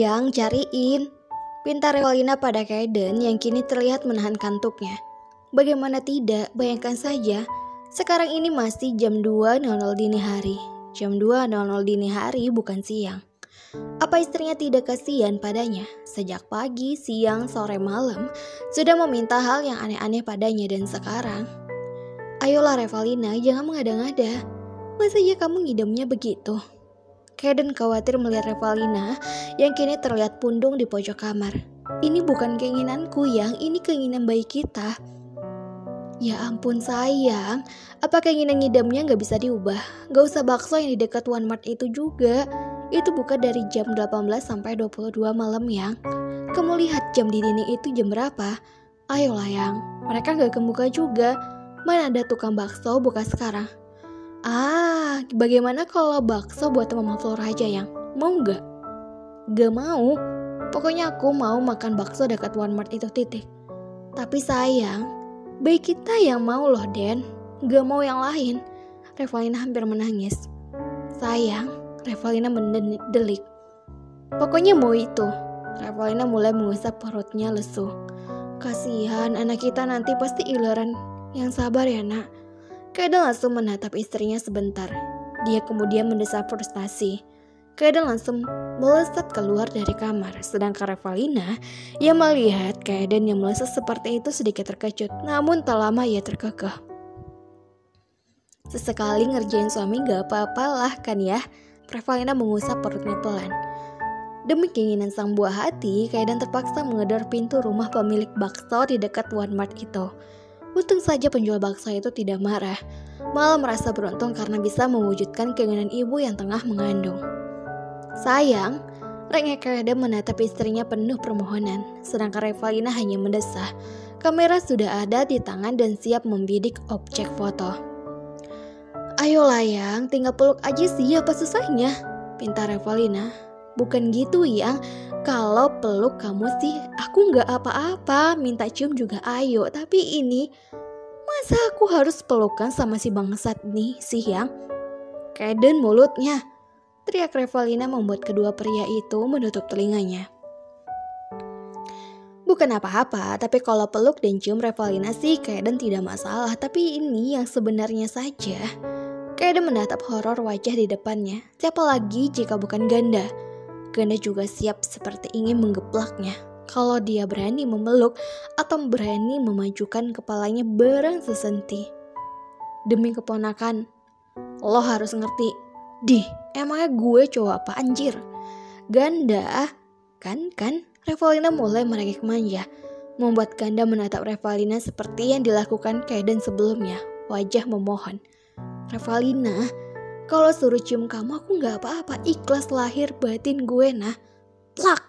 yang cariin. Pinta Revalina pada Kaiden yang kini terlihat menahan kantuknya. Bagaimana tidak, bayangkan saja. Sekarang ini masih jam 2.00 dini hari. Jam 2.00 dini hari bukan siang. Apa istrinya tidak kasihan padanya? Sejak pagi, siang, sore, malam sudah meminta hal yang aneh-aneh padanya dan sekarang. Ayolah Revalina, jangan mengada-ngada. Masa iya kamu ngidamnya begitu? Kaiden khawatir melihat Revalina yang kini terlihat pundung di pojok kamar. Ini bukan keinginanku yang, ini keinginan bayi kita. Ya ampun sayang, apa keinginan ngidamnya gak bisa diubah? Gak usah bakso yang di dekat One Mart itu juga. Itu buka dari jam 18 sampai 22 malam yang. Kamu lihat jam di dinding itu jam berapa? Ayolah yang, mereka gak kebuka juga. Mana ada tukang bakso buka sekarang? Bagaimana kalau bakso buat Mama Flora aja yang? Mau gak? Gak mau. Pokoknya aku mau makan bakso dekat One Mart itu titik. Tapi sayang, bayi kita yang mau loh Den. Gak mau yang lain. Revalina hampir menangis. Sayang, Revalina mendelik. Pokoknya mau itu. Revalina mulai mengusap perutnya lesu. Kasihan anak kita nanti pasti ileran. Yang sabar ya nak. Kaiden langsung menatap istrinya sebentar. Dia kemudian mendesah frustasi. Kaiden langsung melesat keluar dari kamar. Sedangkan Revalina yang melihat Kaiden yang melesat seperti itu sedikit terkejut. Namun tak lama ia terkekeh. Sesekali ngerjain suami gak apa-apalah kan ya. Revalina mengusap perutnya pelan. Demi keinginan sang buah hati, Kaiden terpaksa menggedor pintu rumah pemilik bakso di dekat One Mart itu. Untung saja penjual bakso itu tidak marah, malah merasa beruntung karena bisa mewujudkan keinginan ibu yang tengah mengandung. Sayang, rengek Kaiden menatap istrinya penuh permohonan, sedangkan Revalina hanya mendesah. Kamera sudah ada di tangan dan siap membidik objek foto. Ayolah yang, tinggal peluk aja sih, apa susahnya? Pinta Revalina. Bukan gitu yang, kalau peluk kamu sih aku gak apa-apa, minta cium juga ayo. Tapi ini, masa aku harus pelukan sama si bangsat nih sih yang? Kaiden mulutnya. Teriak Revalina membuat kedua pria itu menutup telinganya. Bukan apa-apa, tapi kalau peluk dan cium Revalina sih Kaiden tidak masalah. Tapi ini yang sebenarnya saja. Kaiden menatap horor wajah di depannya. Siapa lagi jika bukan Ganda? Ganda juga siap seperti ingin menggeplaknya. Kalau dia berani memeluk atau berani memajukan kepalanya barang sesenti. Demi keponakan, lo harus ngerti. Dih, emangnya gue cowok apa anjir? Ganda, kan? Revalina mulai merengek manja. Membuat Ganda menatap Revalina seperti yang dilakukan Kaiden sebelumnya. Wajah memohon. Revalina, kalau suruh cium kamu aku gak apa-apa, ikhlas lahir batin gue nah. Plak!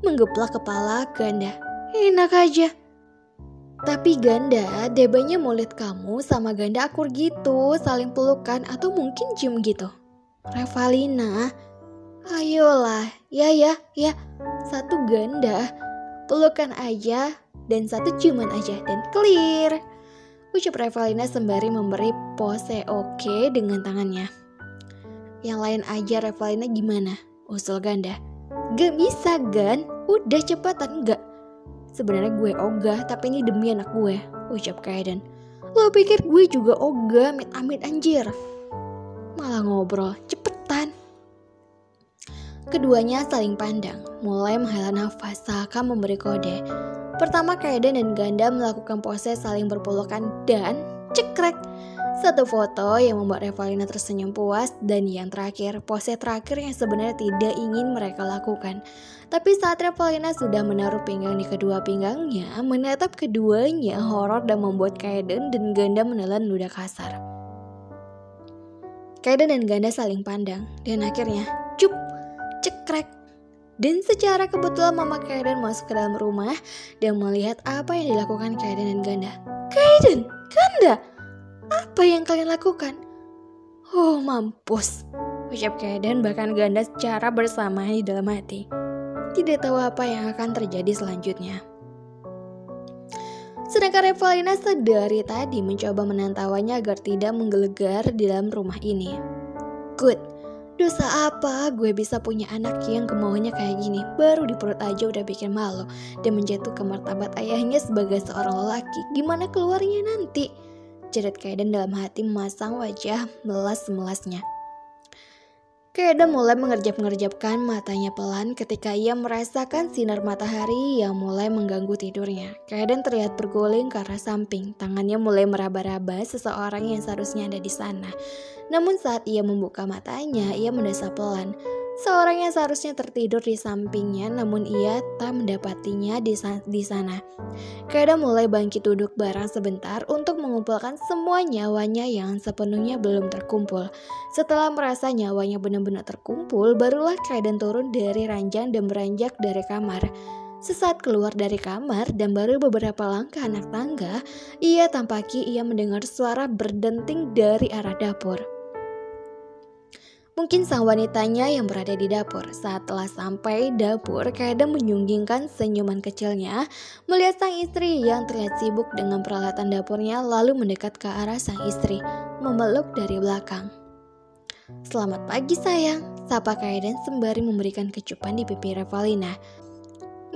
Menggeplak kepala Ganda. Enak aja. Tapi Ganda, debanya mau lihat kamu sama Ganda akur gitu, saling pelukan atau mungkin cium gitu. Revalina, ayolah, ya. Satu Ganda, pelukan aja dan satu ciuman aja dan clear. Ucap Revalina sembari memberi pose oke dengan tangannya. Yang lain aja Revalina gimana? Usul Ganda. Gak bisa Gan, udah cepatan gak? Sebenarnya gue ogah tapi ini demi anak gue, ucap Kaiden. Lo pikir gue juga ogah, amit-amit anjir. Malah ngobrol, cepetan. Keduanya saling pandang, mulai menghela nafas seakan memberi kode. Pertama Kaiden dan Ganda melakukan pose saling berpelukan dan cekrek. Satu foto yang membuat Revalina tersenyum puas dan yang terakhir, pose terakhir yang sebenarnya tidak ingin mereka lakukan. Tapi saat Revalina sudah menaruh pinggang di kedua pinggangnya, menatap keduanya horor dan membuat Kaiden dan Ganda menelan ludah kasar. Kaiden dan Ganda saling pandang dan akhirnya cup, cekrek. Dan secara kebetulan Mama Kaiden masuk ke dalam rumah dan melihat apa yang dilakukan Kaiden dan Ganda. Kaiden, Ganda, apa yang kalian lakukan? Oh mampus, ucap Kaiden bahkan Ganda secara bersamaan di dalam hati. Tidak tahu apa yang akan terjadi selanjutnya. Sedangkan Revalina sedari tadi mencoba menahan tawanya agar tidak menggelegar di dalam rumah ini. Good. Dosa apa gue bisa punya anak yang kemauannya kayak gini? Baru di perut aja udah bikin malu dan menjatuhkan martabat ayahnya sebagai seorang lelaki. Gimana keluarnya nanti? Jerit Kaeden dalam hati memasang wajah melas-melasnya. Kaeden mulai mengerjap-ngerjapkan matanya pelan ketika ia merasakan sinar matahari yang mulai mengganggu tidurnya. Kaeden terlihat berguling ke arah samping, tangannya mulai meraba-raba seseorang yang seharusnya ada di sana. Namun saat ia membuka matanya, ia mendesah pelan. Seorang yang seharusnya tertidur di sampingnya, namun ia tak mendapatinya di sana. Kaeden mulai bangkit duduk barang sebentar untuk mengumpulkan semua nyawanya yang sepenuhnya belum terkumpul. Setelah merasa nyawanya benar-benar terkumpul, barulah Kaeden turun dari ranjang dan beranjak dari kamar. Sesaat keluar dari kamar dan baru beberapa langkah anak tangga, ia tampaki ia mendengar suara berdenting dari arah dapur. Mungkin sang wanitanya yang berada di dapur. Saat telah sampai dapur, Kaeden menyunggingkan senyuman kecilnya melihat sang istri yang terlihat sibuk dengan peralatan dapurnya, lalu mendekat ke arah sang istri, memeluk dari belakang. "Selamat pagi sayang," sapa Kaeden sembari memberikan kecupan di pipi Revalina.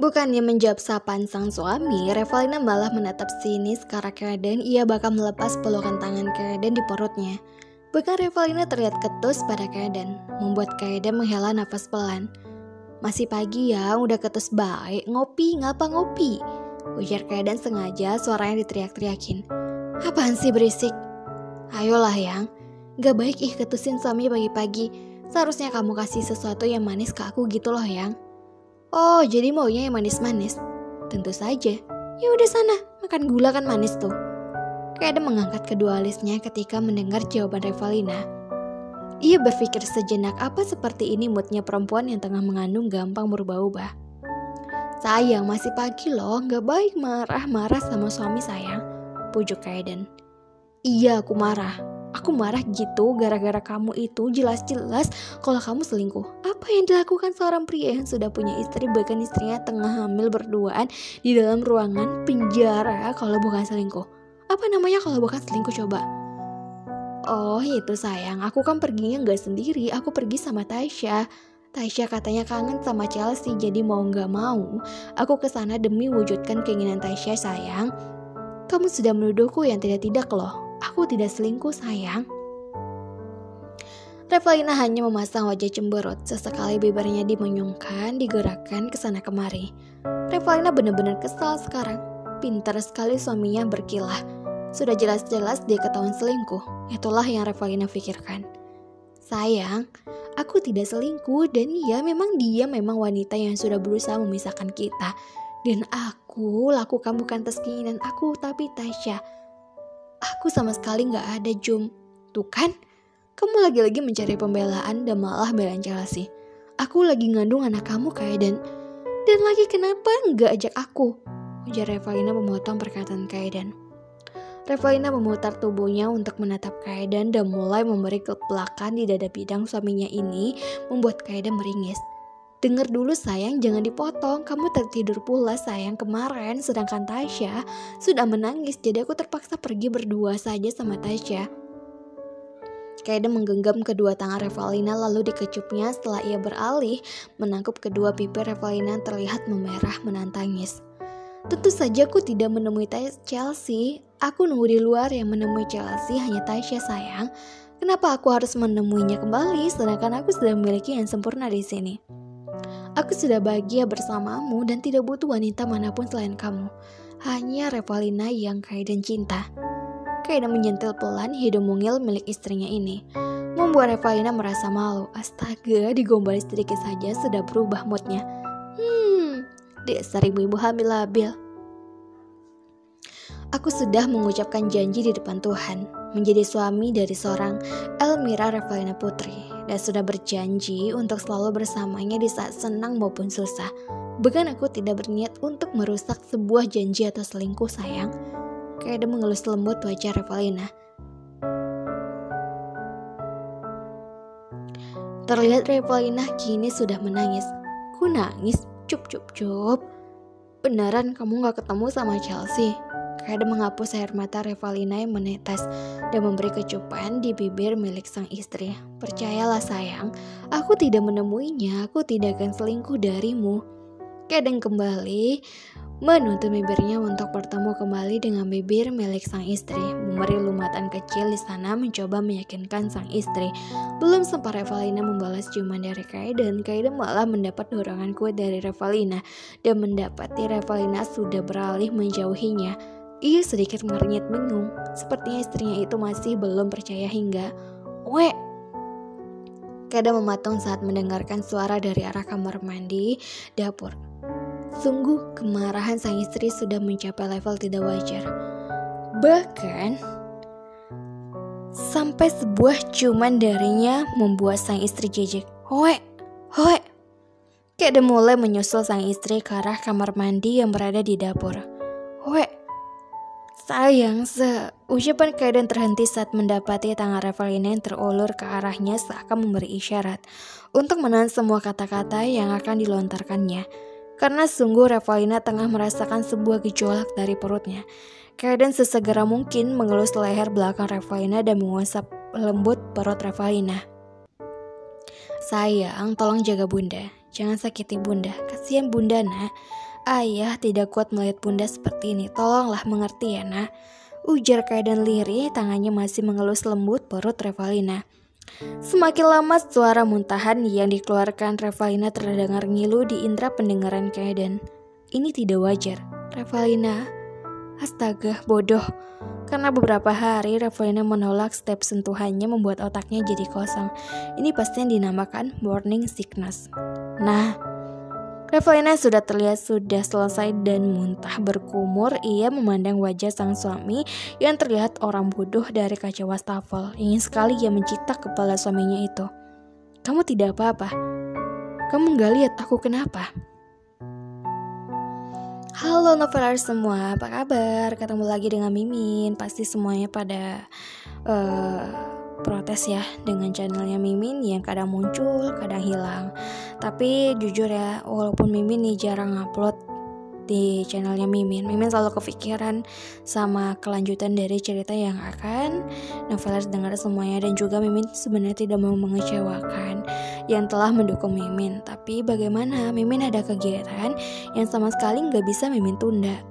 Bukannya menjawab sapaan sang suami, Revalina malah menatap sinis ke arah Kaeden. Ia bakal melepas pelukan tangan Kaeden di perutnya. Bahkan Revalina terlihat ketus pada Kaeden, membuat Kaeden menghela nafas pelan. "Masih pagi ya, udah ketus baik, ngopi, ngapa ngopi?" ujar Kaeden sengaja suaranya diteriak-teriakin. "Apaan sih berisik? Ayolah yang, gak baik ketusin suami pagi-pagi. Seharusnya kamu kasih sesuatu yang manis ke aku gitu loh yang." "Oh, jadi maunya yang manis-manis?" "Tentu saja. Ya udah sana, makan gula kan manis tuh." Kaeden mengangkat kedua alisnya ketika mendengar jawaban Revalina. Ia berpikir sejenak, apa seperti ini moodnya perempuan yang tengah mengandung gampang berubah-ubah. "Sayang, masih pagi loh, gak baik marah-marah sama suami sayang," pujuk Kaeden. "Iya, aku marah. Aku marah gitu gara-gara kamu itu jelas-jelas kalau kamu selingkuh. Apa yang dilakukan seorang pria yang sudah punya istri, bahkan istrinya tengah hamil berduaan di dalam ruangan penjara kalau bukan selingkuh? Apa namanya kalau bukan selingkuh coba?" "Oh itu sayang, aku kan perginya gak sendiri, aku pergi sama Tasya. Tasya katanya kangen sama Chelsea, jadi mau gak mau aku kesana demi wujudkan keinginan Tasya sayang. Kamu sudah menuduhku yang tidak-tidak loh, aku tidak selingkuh sayang." Revalina hanya memasang wajah cemberut, sesekali bibirnya dimenyungkan, digerakkan kesana kemari. Revalina benar-benar kesal sekarang, pintar sekali suaminya berkilah. Sudah jelas-jelas dia ketahuan selingkuh. Itulah yang Revalina pikirkan. "Sayang, aku tidak selingkuh dan dia memang wanita yang sudah berusaha memisahkan kita. Dan aku lakukan bukan atas keinginan aku, tapi Tasya. Aku sama sekali gak ada Jum. Tuh kan, kamu lagi-lagi mencari pembelaan dan malah belain Chelsea. Aku lagi ngandung anak kamu Kaeden. Dan lagi kenapa gak ajak aku?" ujar Revalina memotong perkataan Kaeden. Revalina memutar tubuhnya untuk menatap Kaeden dan mulai memberi keplakan di dada bidang suaminya ini membuat Kaeden meringis. "Dengar dulu sayang, jangan dipotong. Kamu tertidur pula sayang kemarin, sedangkan Tasya sudah menangis, jadi aku terpaksa pergi berdua saja sama Tasya." Kaeden menggenggam kedua tangan Revalina lalu dikecupnya setelah ia beralih menangkup kedua pipi Revalina terlihat memerah menantangis. "Tentu saja aku tidak menemui Chelsea. Aku nunggu di luar, yang menemui Chelsea hanya Tasya sayang. Kenapa aku harus menemuinya kembali sedangkan aku sudah memiliki yang sempurna di sini? Aku sudah bahagia bersamamu dan tidak butuh wanita manapun selain kamu. Hanya Revalina yang Kaeden cinta." Kaeden menyentil pelan hidung mungil milik istrinya ini, membuat Revalina merasa malu. Astaga, digombali sedikit saja sudah berubah moodnya. Dasar ibu-ibu hamil labil. "Aku sudah mengucapkan janji di depan Tuhan menjadi suami dari seorang Elmira Revalina Putri dan sudah berjanji untuk selalu bersamanya di saat senang maupun susah. Bahkan aku tidak berniat untuk merusak sebuah janji atau selingkuh sayang." Kaeden mengelus lembut wajah Revalina. Terlihat Revalina kini sudah menangis. "Ku nangis? Cup. Beneran kamu gak ketemu sama Chelsea? Kaiden menghapus air mata Revalina yang menetes dan memberi kecupan di bibir milik sang istri. Percayalah sayang, aku tidak menemuinya, aku tidak akan selingkuh darimu. Kaiden kembali menuntun bibirnya untuk bertemu kembali dengan bibir milik sang istri. Memberi lumatan kecil di sana mencoba meyakinkan sang istri. Belum sempat Revalina membalas ciuman dari Kaiden malah mendapat dorongan kuat dari Revalina dan mendapati Revalina sudah beralih menjauhinya. Ia sedikit merenyit bingung, sepertinya istrinya itu masih belum percaya hingga "Wek!" Kaiden mematung saat mendengarkan suara dari arah kamar mandi dapur. Sungguh kemarahan sang istri sudah mencapai level tidak wajar. Bahkan sampai sebuah ciuman darinya membuat sang istri jijik. "Hoe, hoe!" Kaiden mulai menyusul sang istri ke arah kamar mandi yang berada di dapur. "Hoe, sayang," ucapan Kaiden terhenti saat mendapati tangan Revalina yang terulur ke arahnya seakan memberi isyarat untuk menahan semua kata-kata yang akan dilontarkannya. Karena sungguh Revalina tengah merasakan sebuah gejolak dari perutnya. Kaiden sesegera mungkin mengelus leher belakang Revalina dan mengusap lembut perut Revalina. "Sayang, tolong jaga bunda. Jangan sakiti bunda. Kasihan bunda, nak. Ayah tidak kuat melihat bunda seperti ini. Tolonglah mengerti ya, nak," ujar Kaiden lirih, tangannya masih mengelus lembut perut Revalina. Semakin lama suara muntahan yang dikeluarkan Revalina terdengar ngilu di indera pendengaran Kaiden. Ini tidak wajar. Revalina, astaga, bodoh. Karena beberapa hari Revalina menolak setiap sentuhannya membuat otaknya jadi kosong. Ini pasti yang dinamakan morning sickness. Nah, Revalina sudah terlihat sudah selesai dan muntah berkumur. Ia memandang wajah sang suami yang terlihat orang bodoh dari kaca wastafel. Ingin sekali ia mencitak kepala suaminya itu. "Kamu tidak apa-apa? Kamu gak lihat aku kenapa?" Halo novelers semua, apa kabar? Ketemu lagi dengan Mimin. Pasti semuanya pada protes ya dengan channelnya Mimin yang kadang muncul, kadang hilang. Tapi jujur ya, walaupun Mimin nih jarang upload di channelnya Mimin selalu kepikiran sama kelanjutan dari cerita yang akan novelers dengar semuanya. Dan juga Mimin sebenarnya tidak mau mengecewakan yang telah mendukung Mimin. Tapi bagaimana, Mimin ada kegiatan yang sama sekali gak bisa Mimin tunda.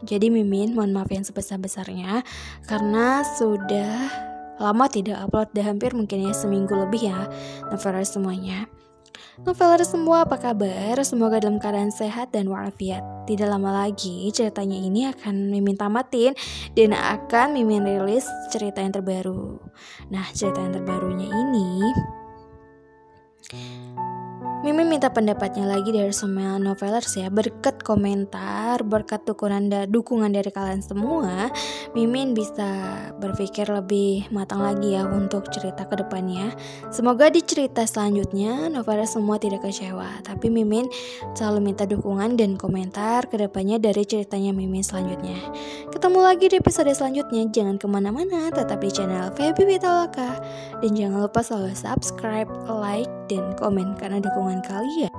Jadi Mimin mohon maaf yang sebesar-besarnya karena sudah lama tidak upload, dah hampir mungkin ya seminggu lebih ya novelers semuanya. Novelers semua apa kabar? Semoga dalam keadaan sehat dan walafiat. Tidak lama lagi ceritanya ini akan Mimin tamatin dan akan Mimin rilis cerita yang terbaru. Nah, cerita yang terbarunya ini Mimin minta pendapatnya lagi dari semua novelers ya. Berkat komentar, berkat dukungan dari kalian semua, Mimin bisa berpikir lebih matang lagi ya untuk cerita kedepannya. Semoga di cerita selanjutnya novelers semua tidak kecewa. Tapi Mimin selalu minta dukungan dan komentar kedepannya dari ceritanya Mimin selanjutnya. Ketemu lagi di episode selanjutnya. Jangan kemana-mana, tetap di channel Feby Pitaloka. Dan jangan lupa selalu subscribe, like, dan komen karena dukungan kalian